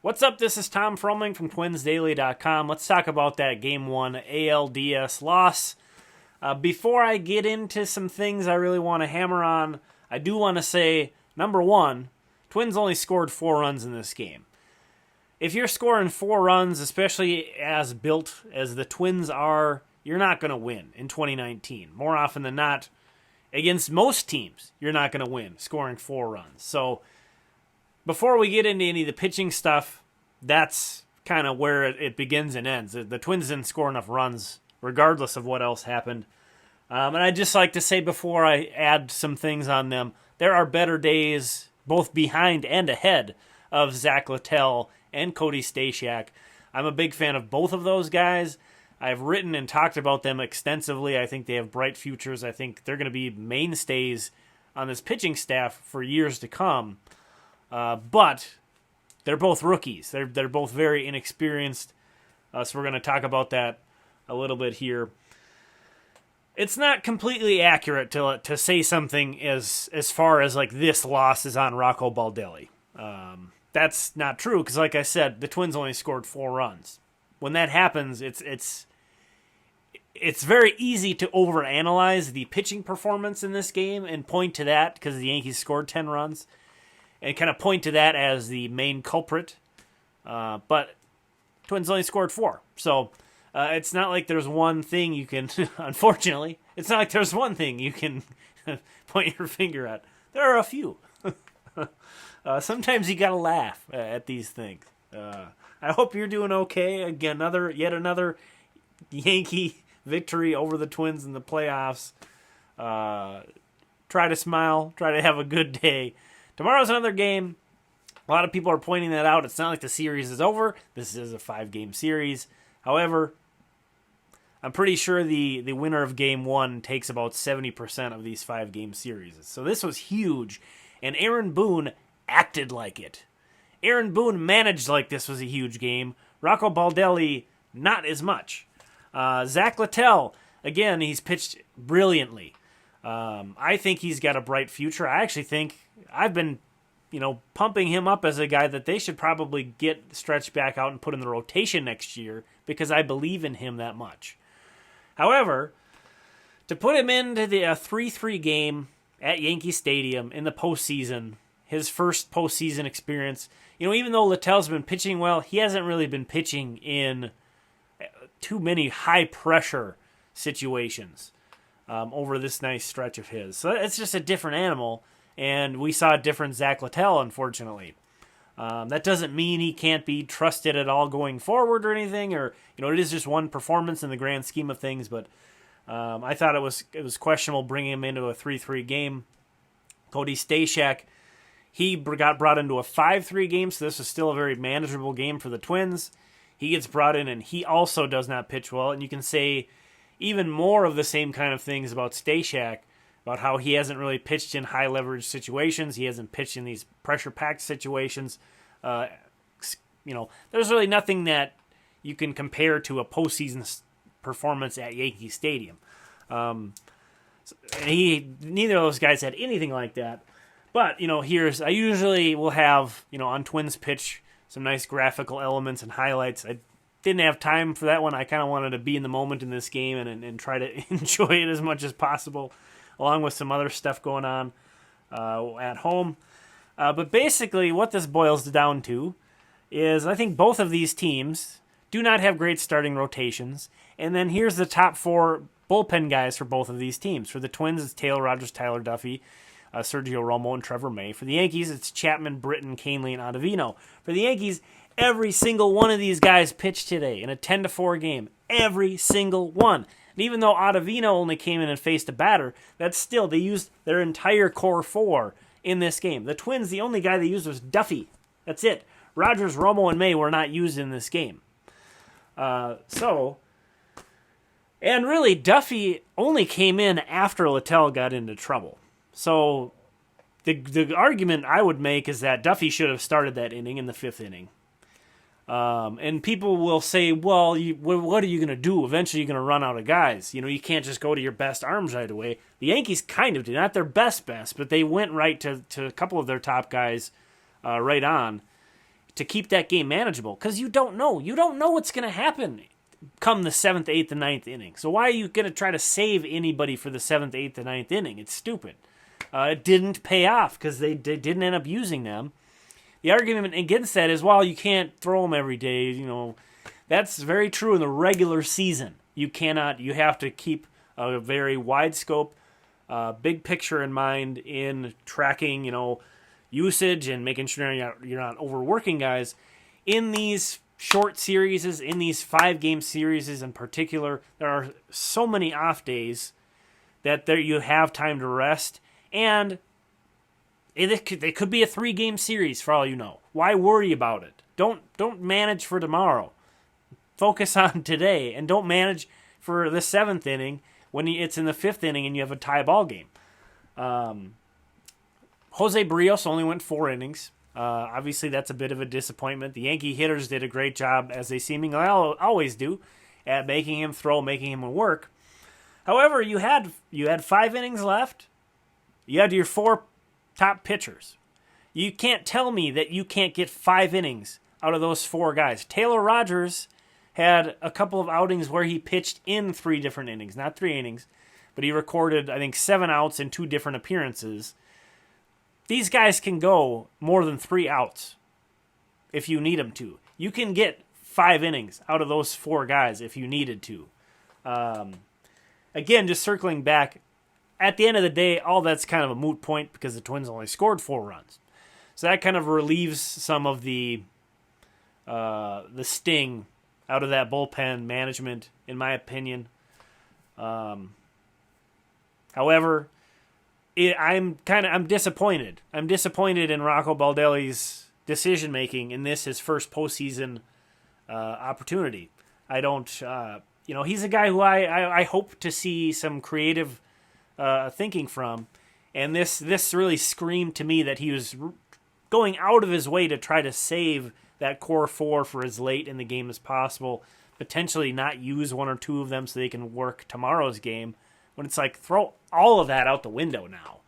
What's up? This is Tom Fromling from TwinsDaily.com. Let's talk about that Game 1 ALDS loss. Before I get into some things I really want to hammer on, I do want to say, number one, Twins only scored 4 runs in this game. If you're scoring 4 runs, especially as built as the Twins are, you're not going to win in 2019. More often than not, against most teams, you're not going to win scoring 4 runs. So, before we get into any of the pitching stuff, that's kind of where it begins and ends. The Twins didn't score enough runs, regardless of what else happened. And I'd just like to say before I add some things on them, there are better days, both behind and ahead, of Zach Littell and Cody Stashak. I'm a big fan of both of those guys. I've written and talked about them extensively. I think they have bright futures. I think they're going to be mainstays on this pitching staff for years to come. But they're both rookies. They're both very inexperienced. So we're going to talk about that a little bit here. It's not completely accurate to say something as far as like this loss is on Rocco Baldelli. That's not true because, like I said, the Twins only scored 4 runs. When that happens, it's very easy to overanalyze the pitching performance in this game and point to that because the Yankees scored 10 runs. And kind of point to that as the main culprit. But Twins only scored 4. So it's not like there's one thing you can, unfortunately, it's not like there's one thing you can point your finger at. There are a few. Sometimes you got to laugh at these things. I hope you're doing okay. Again, yet another Yankee victory over the Twins in the playoffs. Try to smile. Try to have a good day. Tomorrow's another game. A lot of people are pointing that out. It's not like the series is over. This is a 5-game series. However, I'm pretty sure the winner of Game 1 takes about 70% of these 5-game series. So this was huge, and Aaron Boone acted like it. Aaron Boone managed like this was a huge game. Rocco Baldelli, not as much. Zach Littell, again, he's pitched brilliantly. I think he's got a bright future. I actually think I've been, pumping him up as a guy that they should probably get stretched back out and put in the rotation next year because I believe in him that much. However, to put him into the 3-3 game at Yankee Stadium in the postseason, his first postseason experience, even though Littell's been pitching well, he hasn't really been pitching in too many high-pressure situations over this nice stretch of his. So it's just a different animal. And we saw a different Zach Littell, unfortunately. That doesn't mean he can't be trusted at all going forward or anything, or it is just one performance in the grand scheme of things. But I thought it was questionable bringing him into a 3-3 game. Cody Stashak, he got brought into a 5-3 game, so this was still a very manageable game for the Twins. He gets brought in, and he also does not pitch well. And you can say even more of the same kind of things about Stashak. About how he hasn't really pitched in high leverage situations. He hasn't pitched in these pressure packed situations. There's really nothing that you can compare to a postseason performance at Yankee Stadium. Neither of those guys had anything like that. But I usually will have on Twins Pitch some nice graphical elements and highlights. I didn't have time for that one. I kind of wanted to be in the moment in this game and try to enjoy it as much as possible, along with some other stuff going on at home. But basically what this boils down to is I think both of these teams do not have great starting rotations. And then here's the top 4 bullpen guys for both of these teams. For the Twins, it's Taylor Rogers, Tyler Duffy, Sergio Romo, and Trevor May. For the Yankees, it's Chapman, Britton, Canely, and Ottavino. For the Yankees, every single one of these guys pitched today in a 10-4 game. Every single one. And even though Ottavino only came in and faced a batter, that's still, they used their entire core 4 in this game. The Twins, the only guy they used was Duffy. That's it. Rogers, Romo, and May were not used in this game. And really, Duffy only came in after Littell got into trouble. So the argument I would make is that Duffy should have started that inning in the 5th inning. And people will say, well, what are you going to do? Eventually you're going to run out of guys. You can't just go to your best arms right away. The Yankees kind of did. Not their best, but they went right to a couple of their top guys right on to keep that game manageable, because you don't know. You don't know what's going to happen come the 7th, 8th, and 9th inning. So why are you going to try to save anybody for the 7th, 8th, and 9th inning? It's stupid. It didn't pay off because they didn't end up using them. The argument against that is, well, you can't throw them every day. That's very true in the regular season. You cannot. You have to keep a very wide scope, big picture in mind in tracking, usage and making sure you're not overworking guys. In these short series, in these 5-game series in particular, there are so many off days that you have time to rest, and it could be a 3-game series for all you know. Why worry about it? Don't manage for tomorrow. Focus on today, and don't manage for the 7th inning when it's in the 5th inning and you have a tie ball game. Jose Barrios only went 4 innings. Obviously, that's a bit of a disappointment. The Yankee hitters did a great job, as they seemingly always do, at making him throw, making him work. However, you had 5 innings left. You had your 4 top pitchers. You can't tell me that you can't get 5 innings out of those 4 guys. Taylor Rogers had a couple of outings where he pitched in 3 different innings, not 3 innings, but he recorded, I think, 7 outs in 2 different appearances. These guys can go more than 3 outs if you need them to. You can get 5 innings out of those 4 guys if you needed to. Again, just circling back, at the end of the day, all that's kind of a moot point because the Twins only scored 4 runs. So that kind of relieves some of the sting out of that bullpen management, in my opinion. However, I'm disappointed. I'm disappointed in Rocco Baldelli's decision making in this, his first postseason opportunity. I don't, he's a guy who I hope to see some creative thinking from, and this really screamed to me that he was going out of his way to try to save that core 4 for as late in the game as possible, potentially not use 1 or 2 of them so they can work tomorrow's game, when it's like, throw all of that out the window now.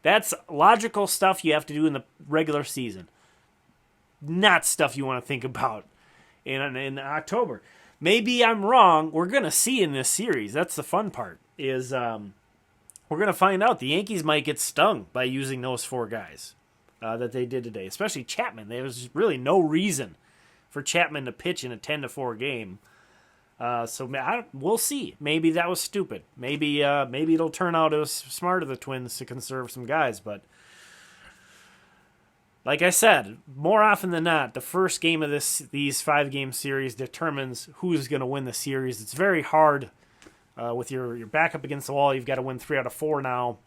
That's logical stuff you have to do in the regular season, not stuff you want to think about in October. Maybe I'm wrong. We're going to see in this series. That's the fun part, is we're going to find out. The Yankees might get stung by using those 4 guys that they did today, especially Chapman. There was really no reason for Chapman to pitch in a 10-4 game. So we'll see. Maybe that was stupid. Maybe it'll turn out it was smart of the Twins to conserve some guys. But like I said, more often than not, the first game of these 5-game series determines who's going to win the series. It's very hard with your back up against the wall. You've got to win 3 out of 4 now.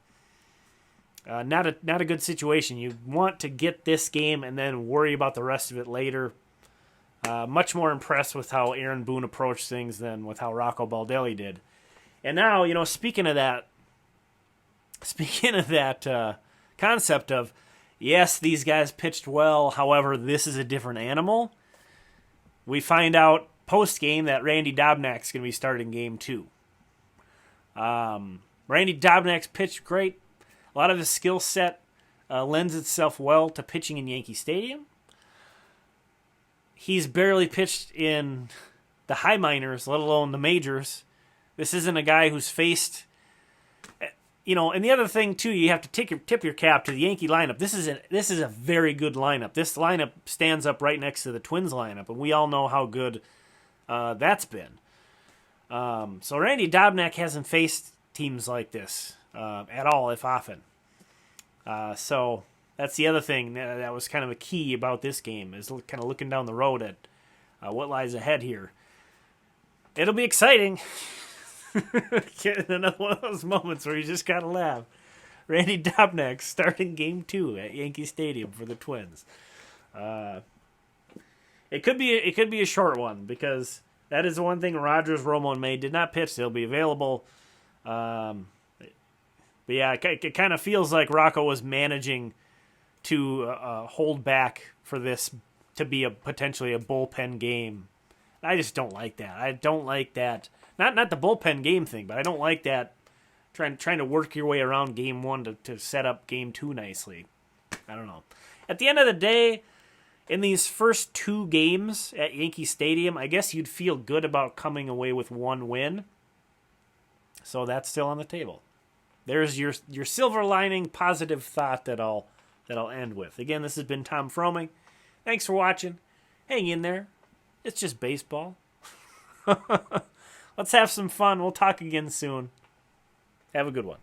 Not a good situation. You want to get this game and then worry about the rest of it later. Much more impressed with how Aaron Boone approached things than with how Rocco Baldelli did. And now, speaking of that concept of, yes, these guys pitched well, however, this is a different animal. We find out post-game that Randy Dobnak's going to be starting Game 2. Randy Dobnak's pitched great. A lot of his skill set lends itself well to pitching in Yankee Stadium. He's barely pitched in the high minors, let alone the majors. This isn't a guy who's faced, and the other thing too, you have to tip your cap to the Yankee lineup. This is a very good lineup. This lineup stands up right next to the Twins lineup, and we all know how good that's been. So Randy Dobnak hasn't faced teams like this at all, if often. So that's the other thing that was kind of a key about this game, is kind of looking down the road at what lies ahead here. It'll be exciting. Another one of those moments where you just gotta laugh. Randy Dobnak starting Game 2 at Yankee Stadium for the Twins. It could be a short one, because that is the one thing Rogers, Romo, and May did not pitch. They'll be available. But yeah, it kind of feels like Rocco was managing to hold back for this to be potentially a bullpen game. I just don't like that. I don't like that. Not the bullpen game thing, but I don't like that trying to work your way around Game 1 to set up Game 2 nicely. I don't know. At the end of the day, in these first 2 games at Yankee Stadium, I guess you'd feel good about coming away with 1 win. So that's still on the table. There's your silver lining positive thought that I'll end with. Again, this has been Tom Froming. Thanks for watching. Hang in there. It's just baseball. Let's have some fun. We'll talk again soon. Have a good one.